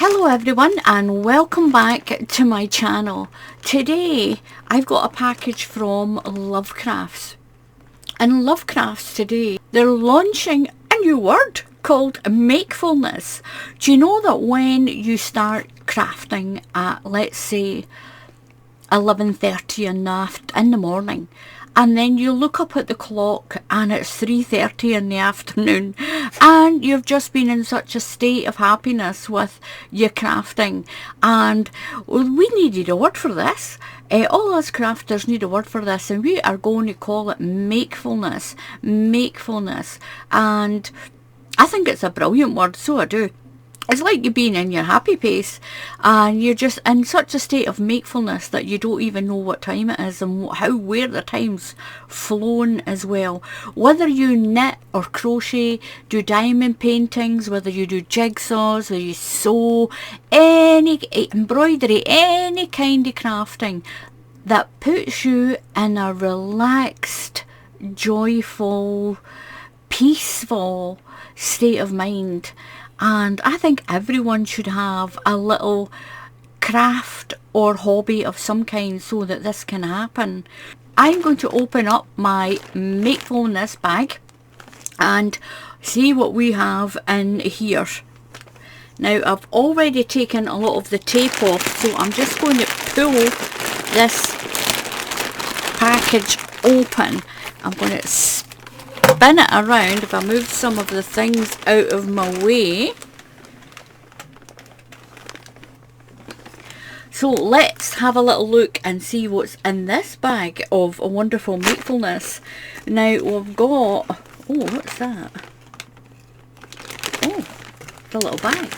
Hello everyone and welcome back to my channel. Today I've got a package from Lovecrafts, and Lovecrafts today they're launching a new word called Makefulness. Do you know that when you start crafting at, let's say, 11:30 in the morning, and then you look up at the clock and it's 3:30 in the afternoon, and you've just been in such a state of happiness with your crafting, and we needed a word for this. All us crafters need a word for this, and we are going to call it Makefulness. Makefulness. And I think it's a brilliant word, so I do. It's like you being in your happy place and you're just in such a state of makefulness that you don't even know what time it is and where the time's flown as well. Whether you knit or crochet, do diamond paintings, whether you do jigsaws, whether you sew, any embroidery, any kind of crafting that puts you in a relaxed, joyful, peaceful state of mind. And I think everyone should have a little craft or hobby of some kind so that this can happen. I'm going to open up my Makefulness bag and see what we have in here. Now, I've already taken a lot of the tape off, so I'm just going to pull this package open. I'm going to spin it around. If I move some of the things out of my way. So let's have a little look and see what's in this bag of a wonderful Makefulness. Now we've got, oh, what's that? Oh, the little bag.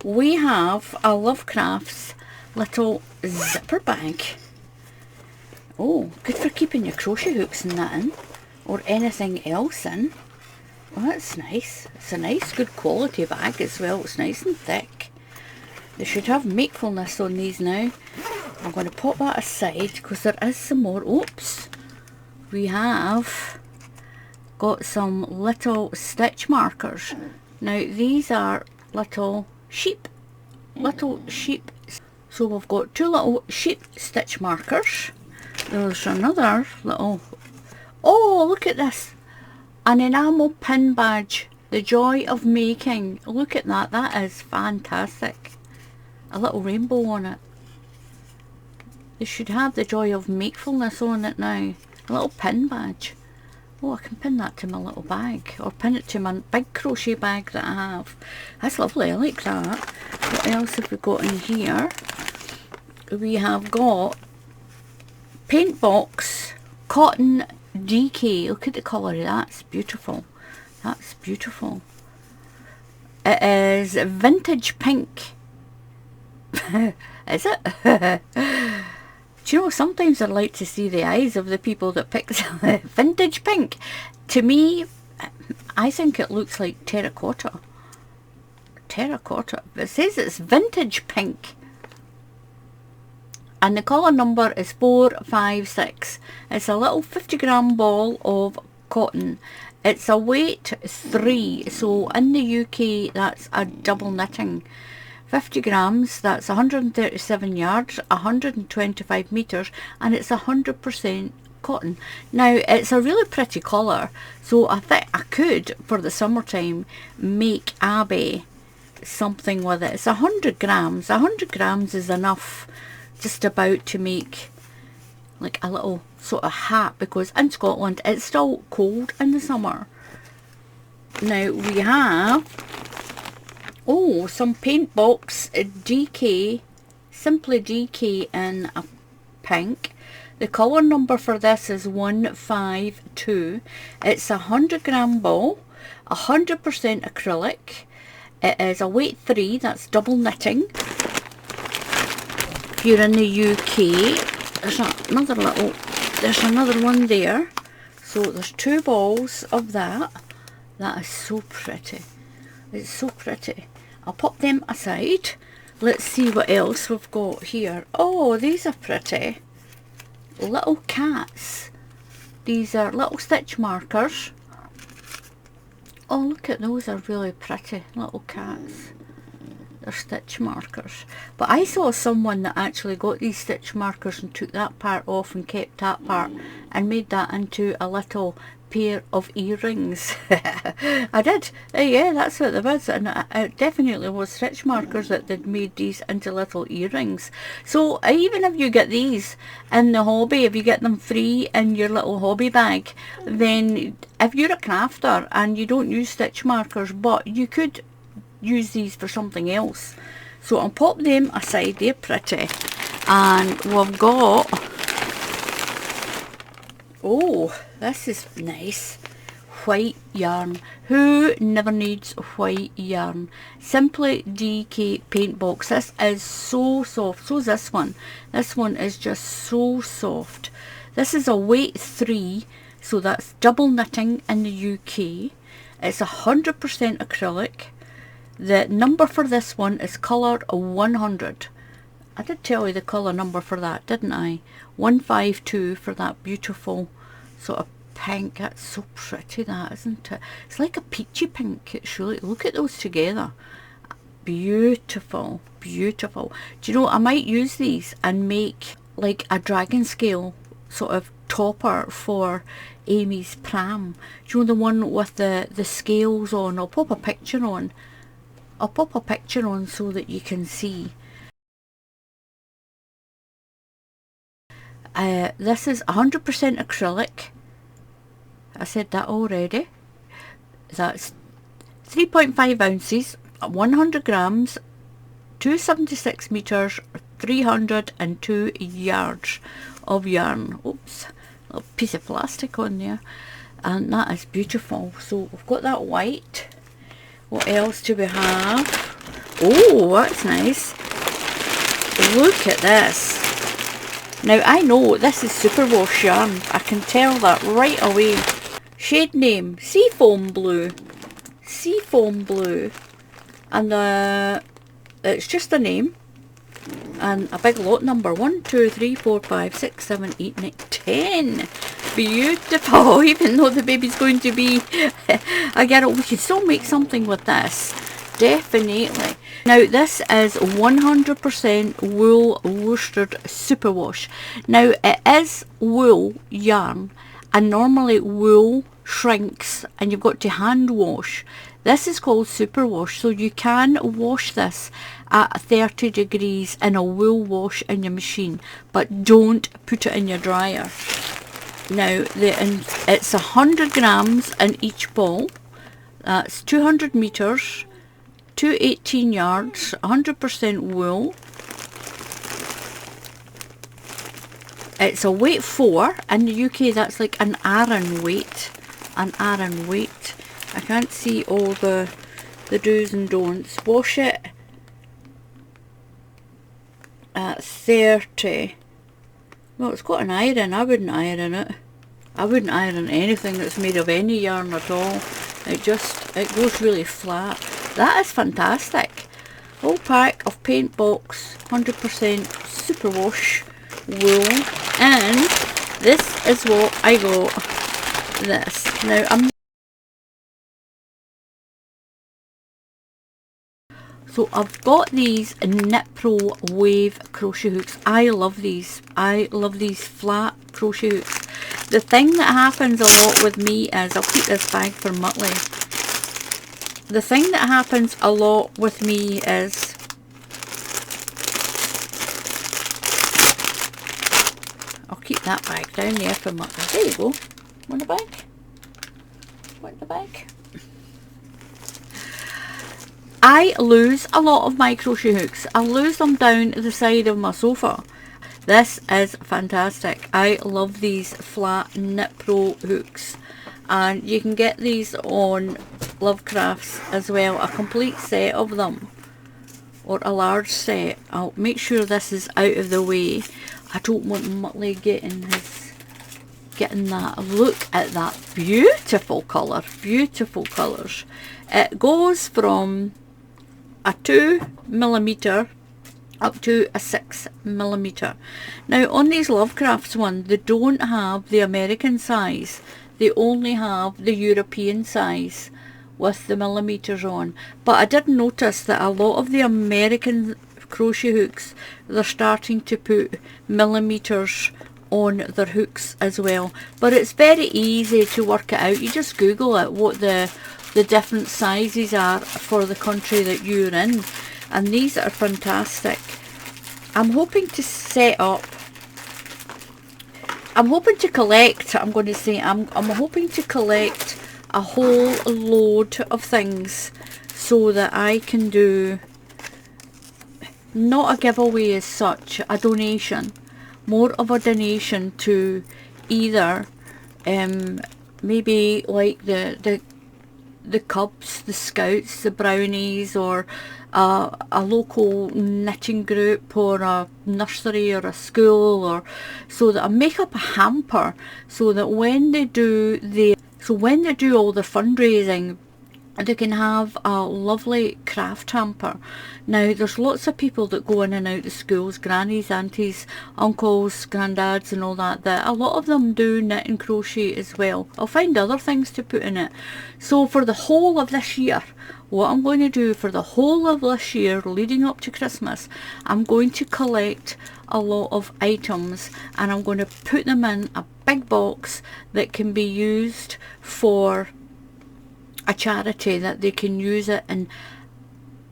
We have a Lovecraft's little zipper bag. Oh, good for keeping your crochet hooks and that in, or anything else in. Oh, that's nice. It's a nice, good quality bag as well. It's nice and thick. They should have Makefulness on these now. I'm going to pop that aside because there is some more. Oops. We have got some little stitch markers. Now, these are little sheep. Little sheep. So we've got two little sheep stitch markers. There's another little, oh, look at this, an enamel pin badge, the joy of making. Look at that, that is fantastic. A little rainbow on it. They should have the joy of Makefulness on it now. A little pin badge. Oh, I can pin that to my little bag, or pin it to my big crochet bag that I have. That's lovely, I like that. What else have we got in here? We have got paint box cotton DK. Look at the colour, that's beautiful. That's beautiful. It is vintage pink. Is it? Do you know, sometimes I like to see the eyes of the people that pick vintage pink. To me, I think it looks like terracotta. Terracotta. It says it's vintage pink. And the colour number is 456. It's a little 50-gram ball of cotton. It's a weight 3. So in the UK, that's a double knitting. 50 grams, that's 137 yards, 125 metres, and it's 100% cotton. Now, it's a really pretty colour. So I think I could, for the summertime, make Abby something with it. It's 100 grams. 100 grams is enough just about to make like a little sort of hat, because in Scotland it's still cold in the summer. Now we have, oh, some paint box DK, simply DK in a pink. The colour number for this is 152. It's a 100-gram ball, 100% acrylic. It is a weight 3, that's double knitting. If you're in the UK, there's another one there. So there's 2 balls of that. That is so pretty. It's so pretty. I'll pop them aside. Let's see what else we've got here. Oh, these are pretty. Little cats. These are little stitch markers. Oh, look at those, are really pretty little cats. They're stitch markers. But I saw someone that actually got these stitch markers and took that part off and kept that part and made that into a little pair of earrings. I did. Yeah, that's what it was. And it definitely was stitch markers that they'd made these into little earrings. So even if you get these in the hobby, if you get them free in your little hobby bag, then if you're a crafter and you don't use stitch markers, but you could use these for something else. So I'll pop them aside, they're pretty. And we've got, oh, this is nice, white yarn. Who never needs white yarn? Simply DK paint box. This is so soft. So is this one. This one is just so soft. This is a weight 3, so that's double knitting in the UK. It's 100% acrylic. The number for this one is coloured 100. I did tell you the colour number for that, didn't I? 152 for that beautiful sort of pink. That's so pretty, that, isn't it? It's like a peachy pink. It's really, look at those together. Beautiful, beautiful. Do you know, I might use these and make like a dragon scale sort of topper for Amy's pram. Do you know, the one with the scales on? I'll pop a picture on. I'll pop a picture on so that you can see. This is 100% acrylic. I said that already. That's 3.5 ounces, 100 grams, 276 meters, 302 yards of yarn. Oops, a little piece of plastic on there. And that is beautiful. So we've got that white. What else do we have? Oh, that's nice. Look at this. Now I know this is superwash yarn. I can tell that right away. Shade name, Seafoam Blue. Seafoam Blue. And it's just a name. And a big lot number. 1, 2, 3, 4, 5, 6, 7, 8, 9, 10. Beautiful. Even though the baby's going to be a girl, we can still make something with this. Definitely. Now this is 100% wool worsted superwash. Now it is wool yarn, and normally wool shrinks and you've got to hand wash. This is called superwash, so you can wash this at 30 degrees in a wool wash in your machine, but don't put it in your dryer. Now it's 100 grams in each ball. That's 200 meters, 218 yards, 100% wool. It's a weight 4. In the UK that's like an Aran weight. An Aran weight. I can't see all the do's and don'ts. Wash it at 30. Well, it's got an iron. I wouldn't iron it. I wouldn't iron anything that's made of any yarn at all. It goes really flat. That is fantastic. Whole pack of paint box, 100% superwash wool. And this is what I got. This. Now so I've got these Knit Pro wave crochet hooks. I love these. I love these flat crochet hooks. The thing that happens a lot with me is, I'll keep this bag for Muttley. The thing that happens a lot with me is I'll keep that bag down there for Muttley. There you go. Want the bag? Want the bag? I lose a lot of my crochet hooks. I lose them down the side of my sofa. This is fantastic. I love these flat Knit Pro hooks. And you can get these on Lovecrafts as well. A complete set of them. Or a large set. I'll make sure this is out of the way. I don't want Muttley getting that. Look at that beautiful colour. Beautiful colours. It goes from a 2mm up to a 6mm. Now on these Lovecrafts one, they don't have the American size, they only have the European size, with the millimeters on. But I did notice that a lot of the American crochet hooks, they're starting to put millimeters on their hooks as well. But it's very easy to work it out. You just Google it, what the different sizes are for the country that you're in. And these are fantastic. I'm hoping to set up, I'm hoping to collect, I'm hoping to collect a whole load of things so that I can do, not a giveaway as such, a donation, more of a donation to either maybe like the Cubs, the Scouts, the Brownies, or a local knitting group, or a nursery, or a school, or so that I make up a hamper so that when they do all the fundraising, they can have a lovely craft hamper. Now there's lots of people that go in and out the schools, grannies, aunties, uncles, granddads and all that, that a lot of them do knit and crochet as well. I'll find other things to put in it. So for the whole of this year, what I'm going to do for the whole of this year leading up to Christmas, I'm going to collect a lot of items and I'm going to put them in a big box that can be used for a charity, that they can use it and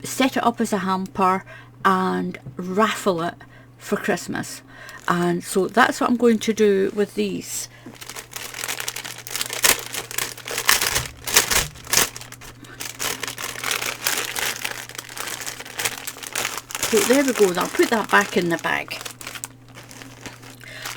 set it up as a hamper and raffle it for Christmas. And so that's what I'm going to do with these. So there we go, I'll put that back in the bag.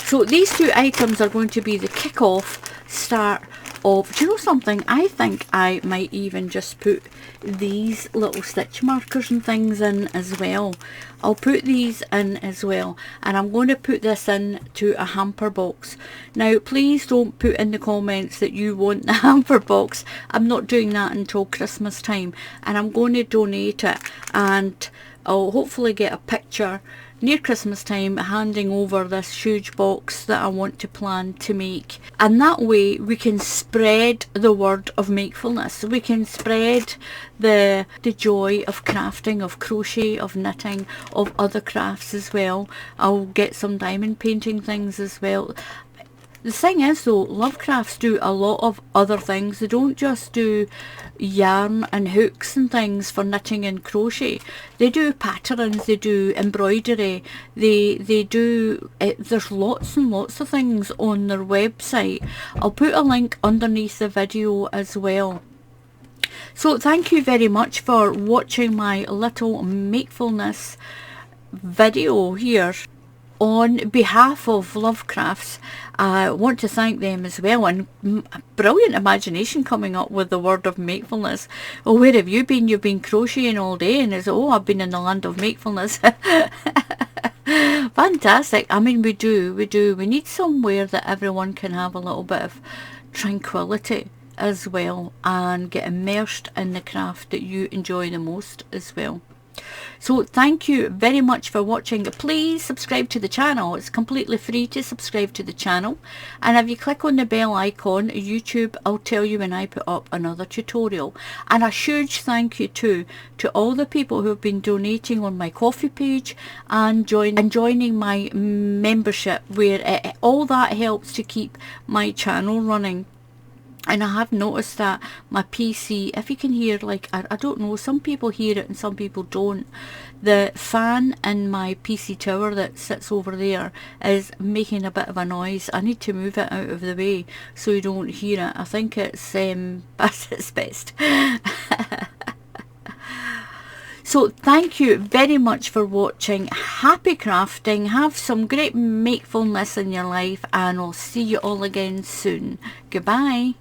So these two items are going to be the kick-off start of, do you know something, I think I might even just put these little stitch markers and things in as well. I'll put these in as well, and I'm going to put this in to a hamper box. Now please don't put in the comments that you want the hamper box. I'm not doing that until Christmas time, and I'm going to donate it, and I'll hopefully get a picture near Christmas time handing over this huge box that I want to plan to make. And that way we can spread the word of Makefulness. We can spread the joy of crafting, of crochet, of knitting, of other crafts as well. I'll get some diamond painting things as well. The thing is though, Lovecrafts do a lot of other things. They don't just do yarn and hooks and things for knitting and crochet. They do patterns, they do embroidery, they do, there's lots and lots of things on their website. I'll put a link underneath the video as well. So thank you very much for watching my little Makefulness video here. On behalf of Lovecrafts, I want to thank them as well, and brilliant imagination coming up with the word of Makefulness. Oh, where have you been? You've been crocheting all day, and it's, oh, I've been in the land of Makefulness. Fantastic. I mean, we do. We need somewhere that everyone can have a little bit of tranquility as well, and get immersed in the craft that you enjoy the most as well. So thank you very much for watching. Please subscribe to the channel. It's completely free to subscribe to the channel, and if you click on the bell icon, YouTube will tell you when I put up another tutorial. And a huge thank you too to all the people who have been donating on my Ko-fi page and joining my membership, where all that helps to keep my channel running. And I have noticed that my PC, if you can hear, like, I don't know, some people hear it and some people don't. The fan in my PC tower that sits over there is making a bit of a noise. I need to move it out of the way so you don't hear it. I think it's best. So thank you very much for watching. Happy crafting. Have some great makefulness in your life, and I'll see you all again soon. Goodbye.